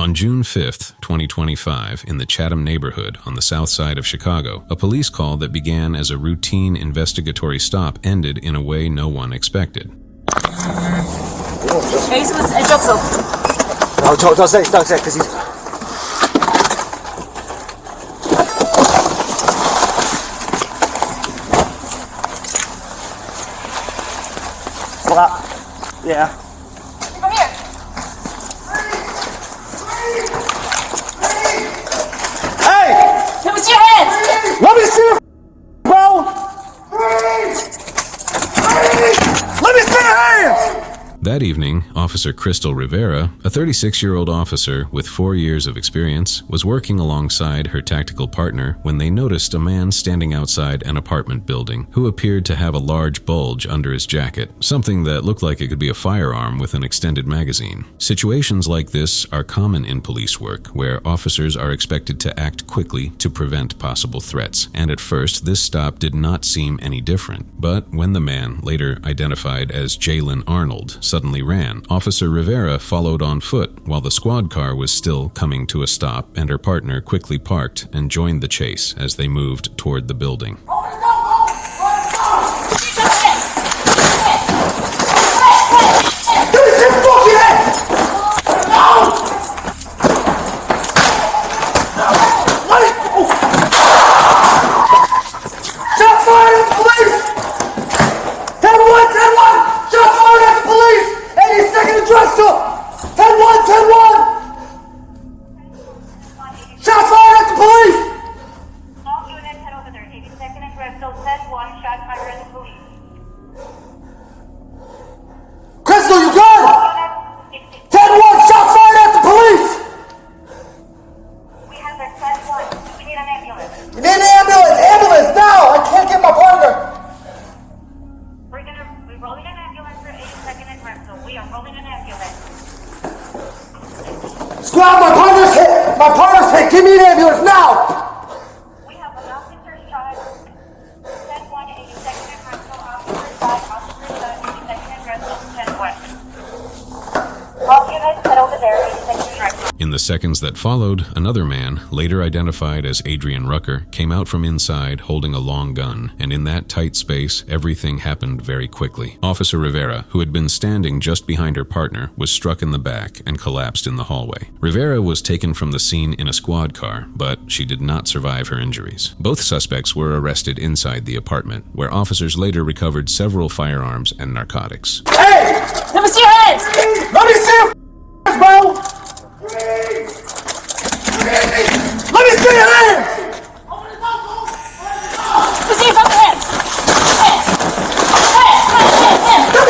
On June 5th, 2025, in the Chatham neighborhood on the south side of Chicago, a police call that began as a routine investigatory stop ended in a way no one expected. Don't say, because he's... Yeah. Come here. Hey! Let me see your hands. Let me see your bro. Let me see your hands. That evening, Officer Crystal Rivera, a 36-year-old officer with 4 years of experience, was working alongside her tactical partner when they noticed a man standing outside an apartment building who appeared to have a large bulge under his jacket, something that looked like it could be a firearm with an extended magazine. Situations like this are common in police work, where officers are expected to act quickly to prevent possible threats, and at first this stop did not seem any different. But when the man, later identified as Jalen Arnold, suddenly ran, Officer Rivera followed on foot while the squad car was still coming to a stop, and her partner quickly parked and joined the chase as they moved toward the building. Crystal, you good? 10-1, shots fired at the police! We have their 10-1. We need an ambulance. You need an ambulance! Ambulance, now! I can't get my partner! We're rolling an ambulance for 82nd and Crystal. We are rolling an ambulance. Squad, my partner's hit! My partner's hit! Give me an ambulance, now! We have an officer shot. 10-1, 82nd and Crystal. Officer shot. Officer shot. 82nd and Crystal. 10-1. All units head over there. 82nd and Crystal. In the seconds that followed, another man, later identified as Adrian Rucker, came out from inside holding a long gun, and in that tight space, everything happened very quickly. Officer Rivera, who had been standing just behind her partner, was struck in the back and collapsed in the hallway. Rivera was taken from the scene in a squad car, but she did not survive her injuries. Both suspects were arrested inside the apartment, where officers later recovered several firearms and narcotics. Hey! Let me see your hands. Let me see your bro! Let me see your hands! Let me see your fucking hands. Let me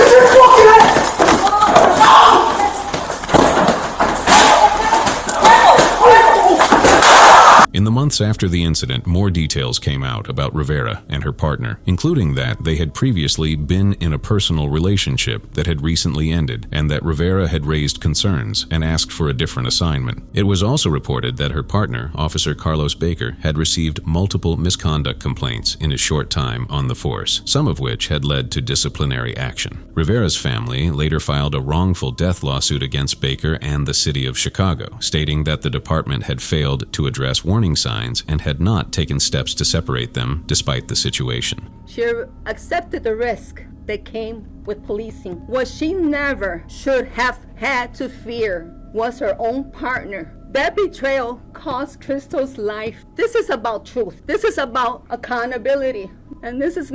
see your fucking hands! In the months after the incident, more details came out about Rivera and her partner, including that they had previously been in a personal relationship that had recently ended, and that Rivera had raised concerns and asked for a different assignment. It was also reported that her partner, Officer Carlos Baker, had received multiple misconduct complaints in a short time on the force, some of which had led to disciplinary action. Rivera's family later filed a wrongful death lawsuit against Baker and the city of Chicago, stating that the department had failed to address warning signs and had not taken steps to separate them despite the situation. She accepted the risk that came with policing. What she never should have had to fear was her own partner. That betrayal cost Crystal's life. This is about truth. This is about accountability. And this is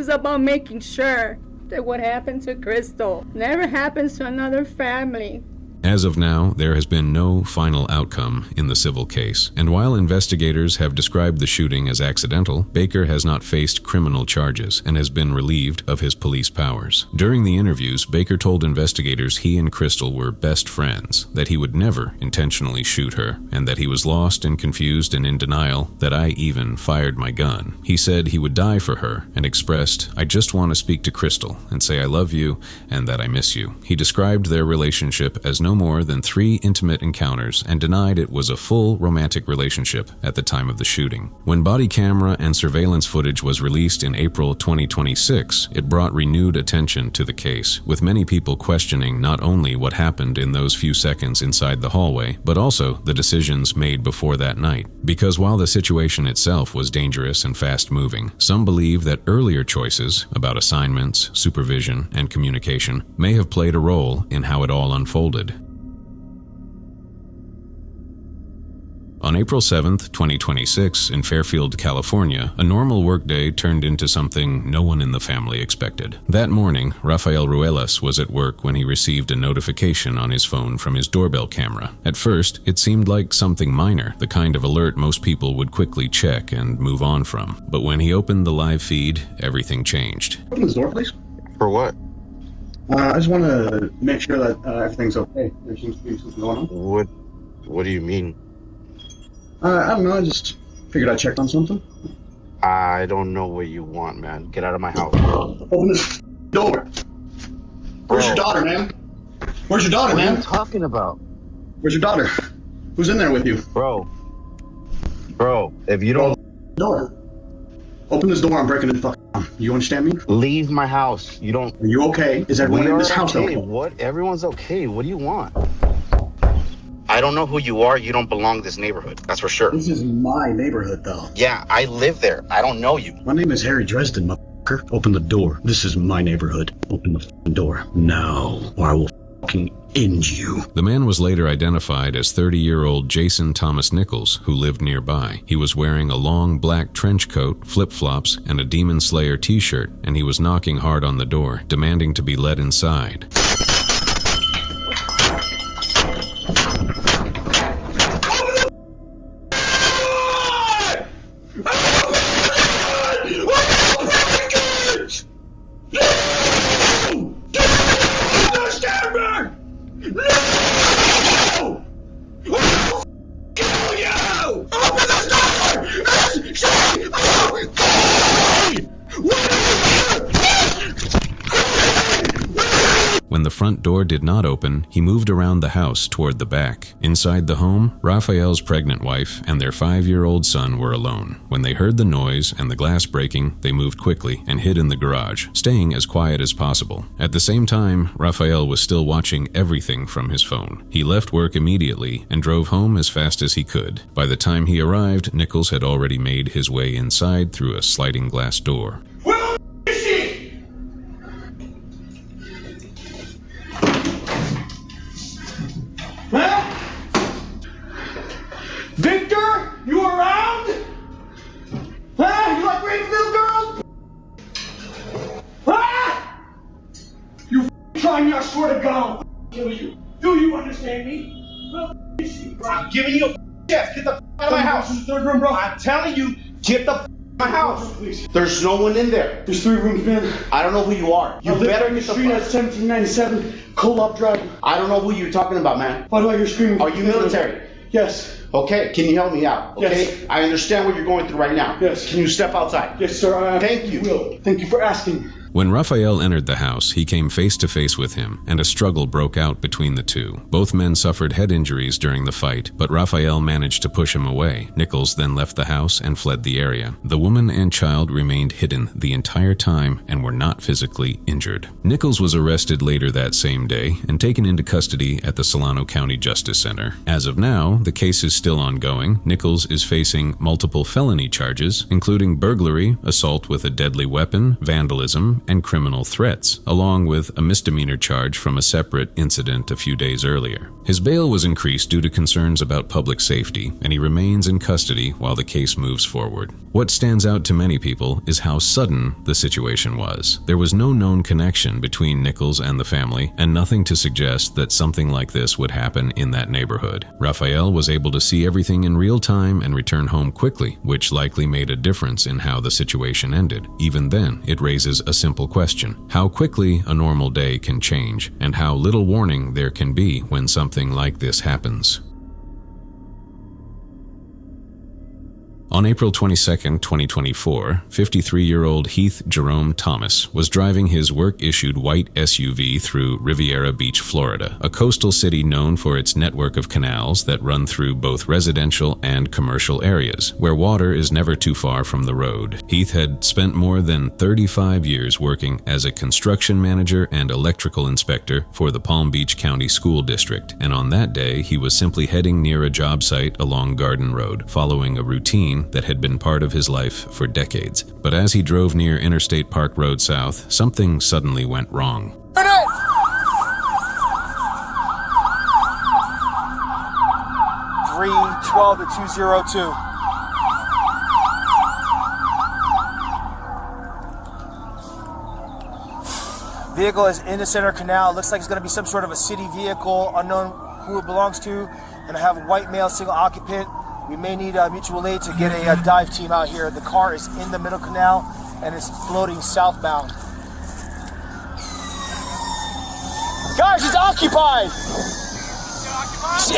about making sure that what happened to Crystal never happens to another family. As of now, there has been no final outcome in the civil case, and while investigators have described the shooting as accidental, Baker has not faced criminal charges and has been relieved of his police powers. During the interviews, Baker told investigators he and Crystal were best friends, that he would never intentionally shoot her, and that he was lost and confused and in denial, that I even fired my gun. He said he would die for her and expressed, "I just want to speak to Crystal and say I love you and that I miss you." He described their relationship as no no more than 3 intimate encounters and denied it was a full romantic relationship at the time of the shooting. When body camera and surveillance footage was released in April 2026, it brought renewed attention to the case, with many people questioning not only what happened in those few seconds inside the hallway, but also the decisions made before that night. Because while the situation itself was dangerous and fast-moving, some believe that earlier choices about assignments, supervision, and communication may have played a role in how it all unfolded. On April 7, 2026, in Fairfield, California, a normal workday turned into something no one in the family expected. That morning, Rafael Ruelas was at work when he received a notification on his phone from his doorbell camera. At first, it seemed like something minor, the kind of alert most people would quickly check and move on from. But when he opened the live feed, everything changed. Open this door, please. For what? I just want to make sure that everything's okay. There seems to be something going on. What do you mean? I don't know. I just figured I'd check on something. I don't know what you want, man. Get out of my house. Open this door. Where's your daughter, man? Where's your daughter, man? What are you talking about? Where's your daughter? Who's in there with you? Bro, if you don't... Door. Open this door. I'm breaking it the fuck down. You understand me? Leave my house. You don't... Are you okay? Is everyone in this house okay? What? Everyone's okay. What do you want? I don't know who you are. You don't belong to this neighborhood. That's for sure. This is my neighborhood, though. Yeah, I live there. I don't know you. My name is Harry Dresden, motherfucker. Open the door. This is my neighborhood. Open the fucking door. Now, or I will fucking end you. The man was later identified as 30-year-old Jason Thomas Nichols, who lived nearby. He was wearing a long black trench coat, flip-flops, and a Demon Slayer t-shirt, and he was knocking hard on the door, demanding to be let inside. When the front door did not open, he moved around the house toward the back. Inside the home, Raphael's pregnant wife and their 5-year-old son were alone. When they heard the noise and the glass breaking, they moved quickly and hid in the garage, staying as quiet as possible. At the same time, Raphael was still watching everything from his phone. He left work immediately and drove home as fast as he could. By the time he arrived, Nichols had already made his way inside through a sliding glass door. Victor, you around? Huh? You like raping little girls? Huh? You try me, I swear to God, I'll kill you. Do you understand me? I'm giving you a chef. Get the out of my house. This is the third room, bro. I'm telling you, get the out of my house. Please. There's no one in there. There's 3 rooms, man. I don't know who you are. You better get the street at 1797 Co-op Drive. I don't know who you're talking about, man. Why do I hear screaming? Are you military? Yes. Okay, can you help me out? Okay, yes. I understand what you're going through right now. Yes. Can you step outside? Yes, sir. Thank you. Will. Thank you for asking. When Raphael entered the house, he came face to face with him, and a struggle broke out between the two. Both men suffered head injuries during the fight, but Raphael managed to push him away. Nichols then left the house and fled the area. The woman and child remained hidden the entire time and were not physically injured. Nichols was arrested later that same day and taken into custody at the Solano County Justice Center. As of now, the case is still ongoing. Nichols is facing multiple felony charges, including burglary, assault with a deadly weapon, vandalism, and criminal threats, along with a misdemeanor charge from a separate incident a few days earlier. His bail was increased due to concerns about public safety, and he remains in custody while the case moves forward. What stands out to many people is how sudden the situation was. There was no known connection between Nichols and the family, and nothing to suggest that something like this would happen in that neighborhood. Raphael was able to see everything in real time and return home quickly, which likely made a difference in how the situation ended. Even then, it raises a simple question: how quickly a normal day can change, and how little warning there can be when something like this happens. On April 22, 2024, 53-year-old Heath Jerome Thomas was driving his work-issued white SUV through Riviera Beach, Florida, a coastal city known for its network of canals that run through both residential and commercial areas, where water is never too far from the road. Heath had spent more than 35 years working as a construction manager and electrical inspector for the Palm Beach County School District, and on that day he was simply heading near a job site along Garden Road, following a routine that had been part of his life for decades. But as he drove near Interstate Park Road South, something suddenly went wrong. 312 to 202. Vehicle is in the center canal. It looks like it's going to be some sort of a city vehicle, unknown who it belongs to, and I have a white male single occupant. We may need mutual aid to get a dive team out here. The car is in the middle canal and it's floating southbound. Guys, it's occupied.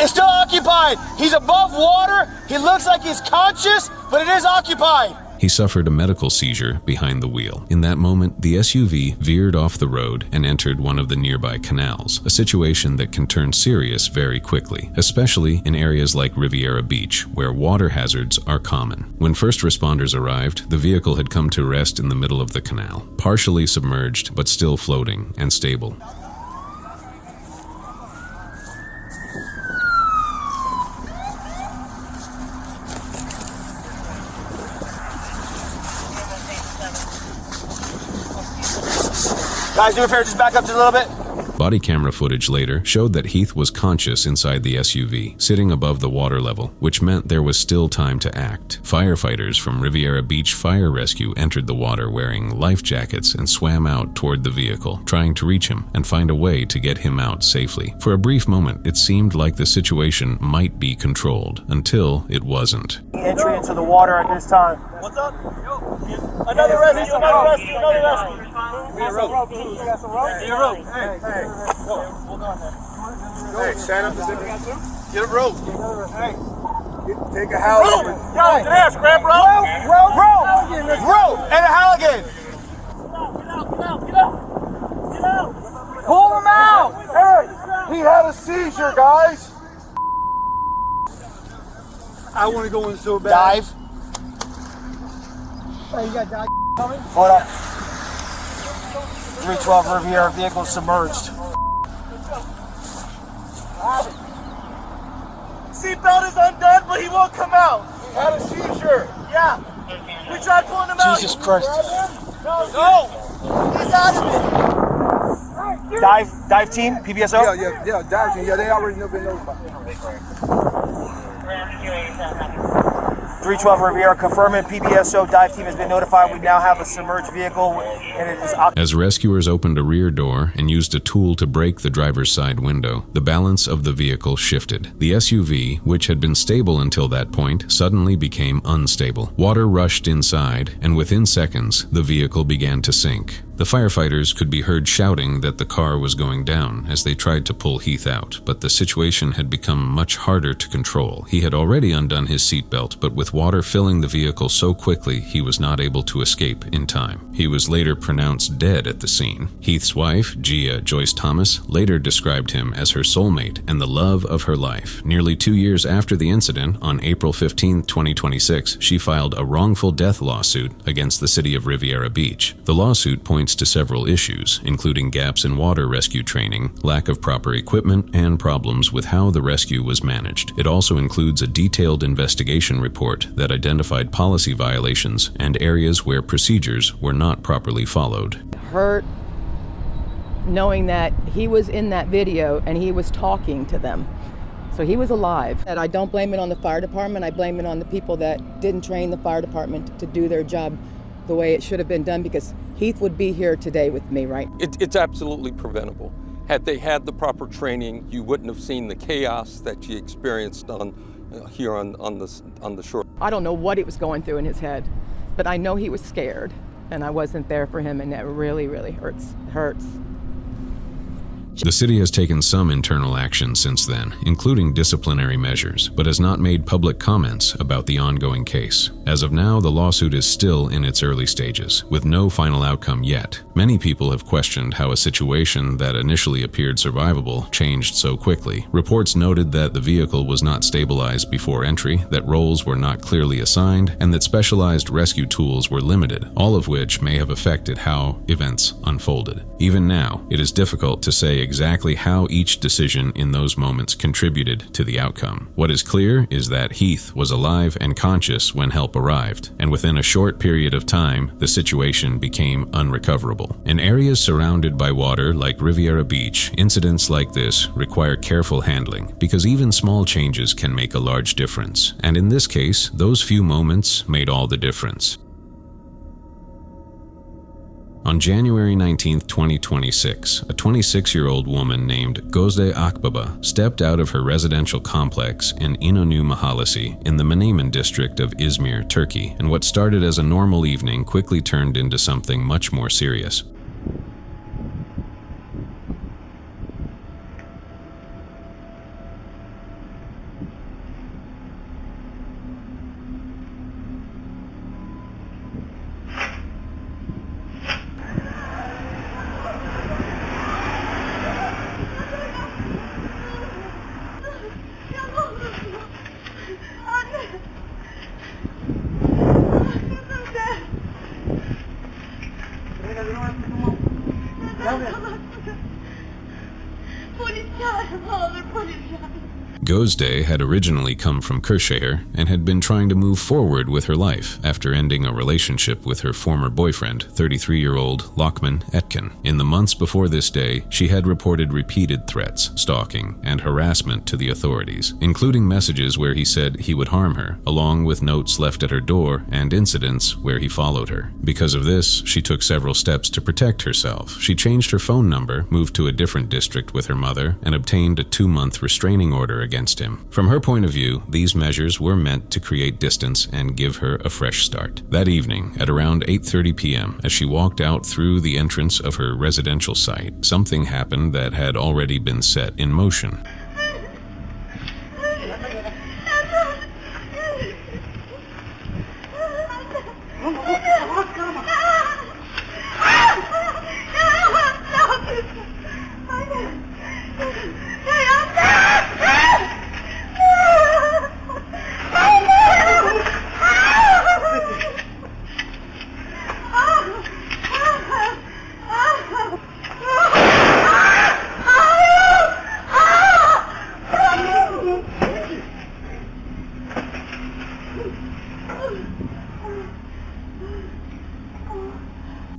It's still occupied. He's above water. He looks like he's conscious, but it is occupied. He suffered a medical seizure behind the wheel. In that moment, the SUV veered off the road and entered one of the nearby canals, a situation that can turn serious very quickly, especially in areas like Riviera Beach, where water hazards are common. When first responders arrived, the vehicle had come to rest in the middle of the canal, partially submerged but still floating and stable. Guys, do me a favor, just back up just a little bit. Body camera footage later showed that Heath was conscious inside the SUV, sitting above the water level, which meant there was still time to act. Firefighters from Riviera Beach Fire Rescue entered the water wearing life jackets and swam out toward the vehicle, trying to reach him and find a way to get him out safely. For a brief moment, it seemed like the situation might be controlled, until it wasn't. Entry into the water at this time. What's up? Another rescue, another rescue, another rescue. Need a rope. You got some rope? Need a rope. Hey. Hold on there. Hey, stand up. Get a rope. Hey. Take a house. Rope! Yo, there's grab rope! Rope! And a halligan! Get out! Pull him out! Hey, he had a seizure, guys. I want to go in so bad. Dive. Hey, you got dive coming? Hold up. 312 Riviera vehicle submerged. Seatbelt is undone, but he won't come out. He had a seizure. Yeah. We tried pulling him out. Jesus Christ. No. He's out of it. Dive team, PBSO? Yeah, dive team. Yeah, they already know been notified. 312 Riviera confirming PBSO dive team has been notified. We now have a submerged vehicle and it is As rescuers opened a rear door and used a tool to break the driver's side window, the balance of the vehicle shifted. The SUV, which had been stable until that point, suddenly became unstable. Water rushed inside, and within seconds, the vehicle began to sink. The firefighters could be heard shouting that the car was going down as they tried to pull Heath out, but the situation had become much harder to control. He had already undone his seatbelt, but with water filling the vehicle so quickly, he was not able to escape in time. He was later pronounced dead at the scene. Heath's wife, Gia Joyce Thomas, later described him as her soulmate and the love of her life. Nearly 2 years after the incident, on April 15, 2026, she filed a wrongful death lawsuit against the city of Riviera Beach. The lawsuit points to several issues, including gaps in water rescue training, lack of proper equipment, and problems with how the rescue was managed. It also includes a detailed investigation report that identified policy violations and areas where procedures were not properly followed. Hurt knowing that he was in that video and he was talking to them. So he was alive. And I don't blame it on the fire department. I blame it on the people that didn't train the fire department to do their job the way it should have been done, because Heath would be here today with me, right? It's absolutely preventable. Had they had the proper training, you wouldn't have seen the chaos that you experienced here on the shore. I don't know what he was going through in his head, but I know he was scared, and I wasn't there for him, and that really, really hurts. The city has taken some internal action since then, including disciplinary measures, but has not made public comments about the ongoing case. As of now, the lawsuit is still in its early stages, with no final outcome yet. Many people have questioned how a situation that initially appeared survivable changed so quickly. Reports noted that the vehicle was not stabilized before entry, that roles were not clearly assigned, and that specialized rescue tools were limited, all of which may have affected how events unfolded. Even now, it is difficult to say exactly how each decision in those moments contributed to the outcome. What is clear is that Heath was alive and conscious when help arrived, and within a short period of time, the situation became unrecoverable. In areas surrounded by water like Riviera Beach, incidents like this require careful handling, because even small changes can make a large difference. And in this case, those few moments made all the difference. On January 19, 2026, a 26-year-old woman named Gözde Akbaba stepped out of her residential complex in İnönü Mahallesi in the Menemen district of Izmir, Turkey, and what started as a normal evening quickly turned into something much more serious. Gözde had originally come from Kırşehir and had been trying to move forward with her life after ending a relationship with her former boyfriend, 33-year-old Lokman Etkin. In the months before this day, she had reported repeated threats, stalking, and harassment to the authorities, including messages where he said he would harm her, along with notes left at her door and incidents where he followed her. Because of this, she took several steps to protect herself. She changed her phone number, moved to a different district with her mother, and obtained a 2-month restraining order against him. From her point of view, these measures were meant to create distance and give her a fresh start. That evening, at around 8:30 p.m., as she walked out through the entrance of her residential site, something happened that had already been set in motion.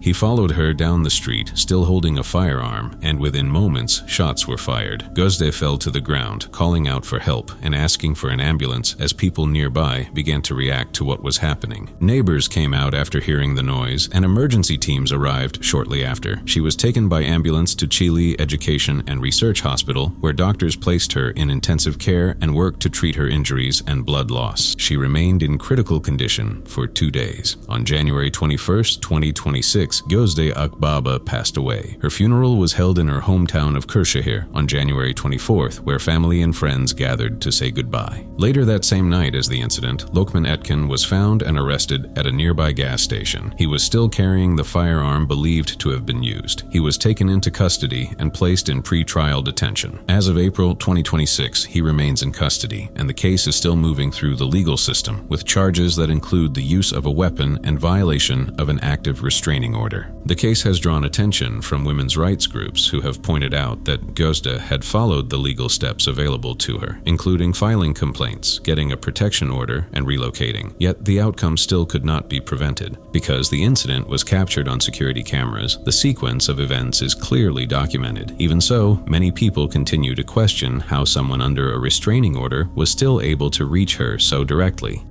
He followed her down the street, still holding a firearm, and within moments, shots were fired. Gözde fell to the ground, calling out for help and asking for an ambulance as people nearby began to react to what was happening. Neighbors came out after hearing the noise, and emergency teams arrived shortly after. She was taken by ambulance to Çiğli Education and Research Hospital, where doctors placed her in intensive care and worked to treat her injuries and blood loss. She remained in critical condition for 2 days. On January 21st, 2026, Gözde Akbaba passed away. Her funeral was held in her hometown of Kırşehir on January 24th, where family and friends gathered to say goodbye. Later that same night as the incident, Lokman Etkin was found and arrested at a nearby gas station. He was still carrying the firearm believed to have been used. He was taken into custody and placed in pre-trial detention. As of April 2026, he remains in custody, and the case is still moving through the legal system, with charges that include the use of a weapon and violation of an active restraining order. The case has drawn attention from women's rights groups who have pointed out that Gözde had followed the legal steps available to her, including filing complaints, getting a protection order, and relocating. Yet the outcome still could not be prevented. Because the incident was captured on security cameras, the sequence of events is clearly documented. Even so, many people continue to question how someone under a restraining order was still able to reach her so directly.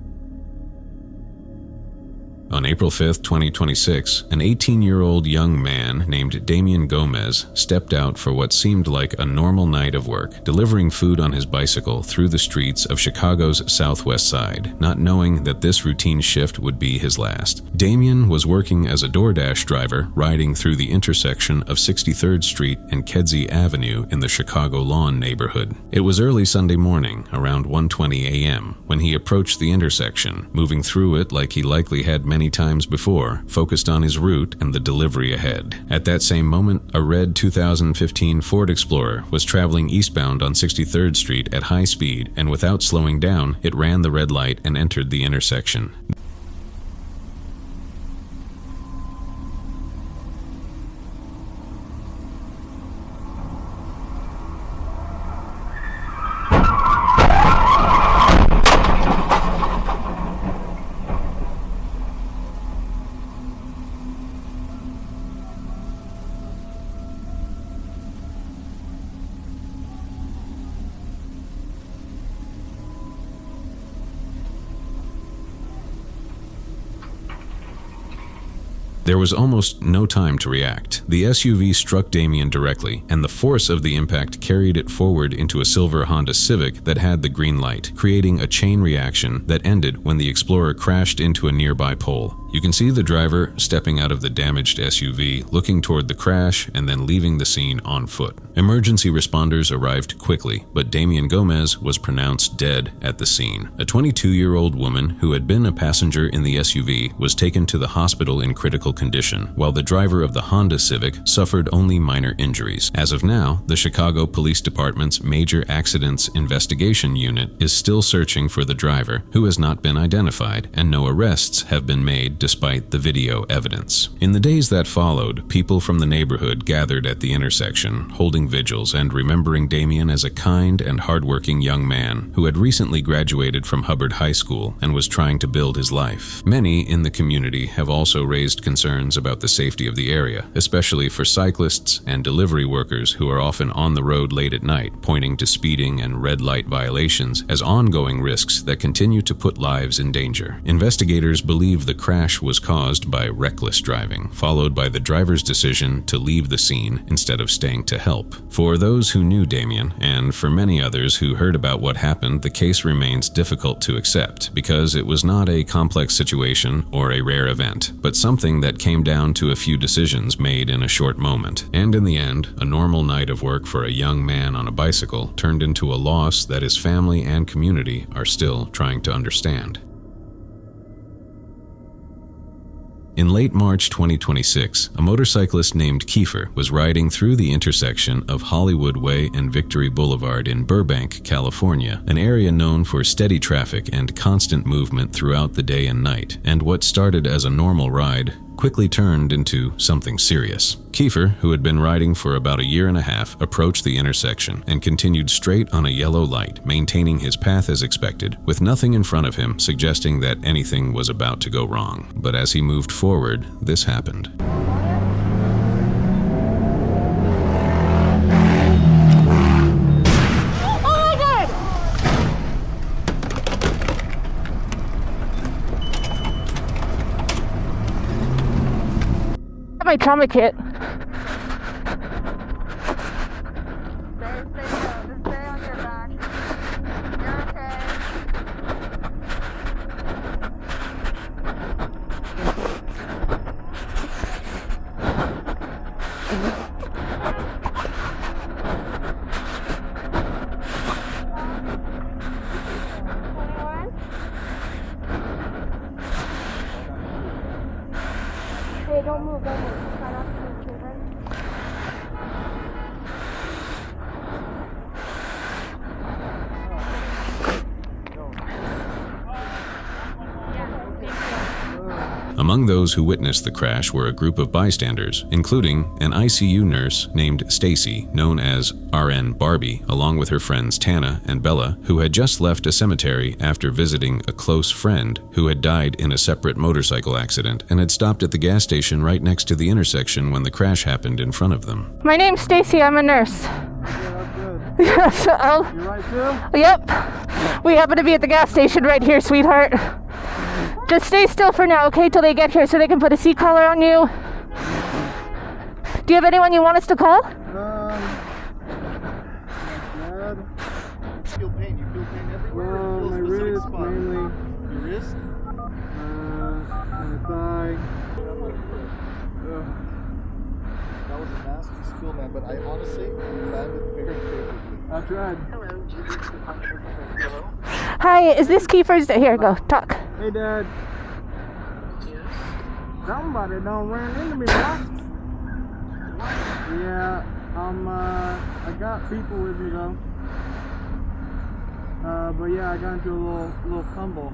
On April 5, 2026, an 18-year-old young man named Damien Gomez stepped out for what seemed like a normal night of work, delivering food on his bicycle through the streets of Chicago's southwest side, not knowing that this routine shift would be his last. Damien was working as a DoorDash driver, riding through the intersection of 63rd Street and Kedzie Avenue in the Chicago Lawn neighborhood. It was early Sunday morning, around 1:20 a.m., when he approached the intersection, moving through it like he likely had many times before, focused on his route and the delivery ahead. At that same moment, a red 2015 Ford Explorer was traveling eastbound on 63rd Street at high speed, and without slowing down, it ran the red light and entered the intersection. There was almost no time to react. The SUV struck Damien directly, and the force of the impact carried it forward into a silver Honda Civic that had the green light, creating a chain reaction that ended when the Explorer crashed into a nearby pole. You can see the driver stepping out of the damaged SUV, looking toward the crash, and then leaving the scene on foot. Emergency responders arrived quickly, but Damien Gomez was pronounced dead at the scene. A 22-year-old woman who had been a passenger in the SUV was taken to the hospital in critical condition, while the driver of the Honda Civic suffered only minor injuries. As of now, the Chicago Police Department's Major Accidents Investigation Unit is still searching for the driver, who has not been identified, and no arrests have been made despite the video evidence. In the days that followed, people from the neighborhood gathered at the intersection, holding vigils and remembering Damien as a kind and hardworking young man who had recently graduated from Hubbard High School and was trying to build his life. Many in the community have also raised concerns about the safety of the area, especially for cyclists and delivery workers who are often on the road late at night, pointing to speeding and red light violations as ongoing risks that continue to put lives in danger. Investigators believe the crash was caused by reckless driving, followed by the driver's decision to leave the scene instead of staying to help. For those who knew Damien, and for many others who heard about what happened, the case remains difficult to accept because it was not a complex situation or a rare event, but something that came down to a few decisions made in a short moment. And in the end, a normal night of work for a young man on a bicycle turned into a loss that his family and community are still trying to understand. In late March 2026, a motorcyclist named Kiefer was riding through the intersection of Hollywood Way and Victory Boulevard in Burbank, California, an area known for steady traffic and constant movement throughout the day and night, and what started as a normal ride quickly turned into something serious. Kiefer, who had been riding for about a year and a half, approached the intersection and continued straight on a yellow light, maintaining his path as expected, with nothing in front of him suggesting that anything was about to go wrong. But as he moved forward, this happened. My trauma kit. Stay on your back. You're okay. Hey, don't move, don't move. Try not to move, children. Among those who witnessed the crash were a group of bystanders, including an ICU nurse named Stacy, known as RN Barbie, along with her friends Tana and Bella, who had just left a cemetery after visiting a close friend who had died in a separate motorcycle accident and had stopped at the gas station right next to the intersection when the crash happened in front of them. My name's Stacy, I'm a nurse. Yes, you right too? Yep. We happen to be at the gas station right here, sweetheart. Just stay still for now, okay, till they get here so they can put a seat collar on you. Do you have anyone you want us to call? Feel pain. You feel pain everywhere? Or My you feel a wrist, specific spot? mainly. Your wrist? And the thigh. That was a nasty spill, man, but I honestly landed very favorably. I tried. Hi, is this Kiefer's? Here, go, talk. Hey, Dad. Somebody done ran into me, boss. Yeah, I got people with me though. But yeah, I got into a little tumble.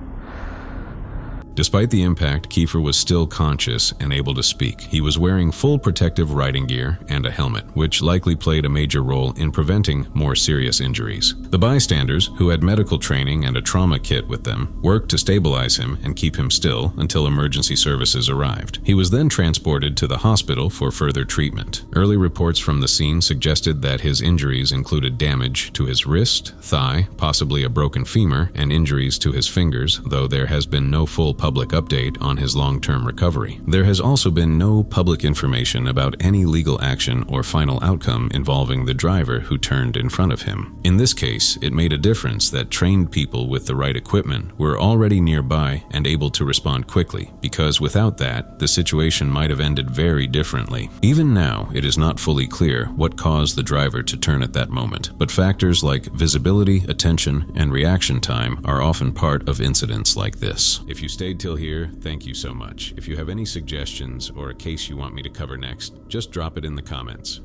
Despite the impact, Kiefer was still conscious and able to speak. He was wearing full protective riding gear and a helmet, which likely played a major role in preventing more serious injuries. The bystanders, who had medical training and a trauma kit with them, worked to stabilize him and keep him still until emergency services arrived. He was then transported to the hospital for further treatment. Early reports from the scene suggested that his injuries included damage to his wrist, thigh, possibly a broken femur, and injuries to his fingers, though there has been no full public update on his long-term recovery. There has also been no public information about any legal action or final outcome involving the driver who turned in front of him. In this case, it made a difference that trained people with the right equipment were already nearby and able to respond quickly, because without that, the situation might have ended very differently. Even now, it is not fully clear what caused the driver to turn at that moment, but factors like visibility, attention, and reaction time are often part of incidents like this. If you stayed till here, thank you so much. If you have any suggestions or a case you want me to cover next, just drop it in the comments.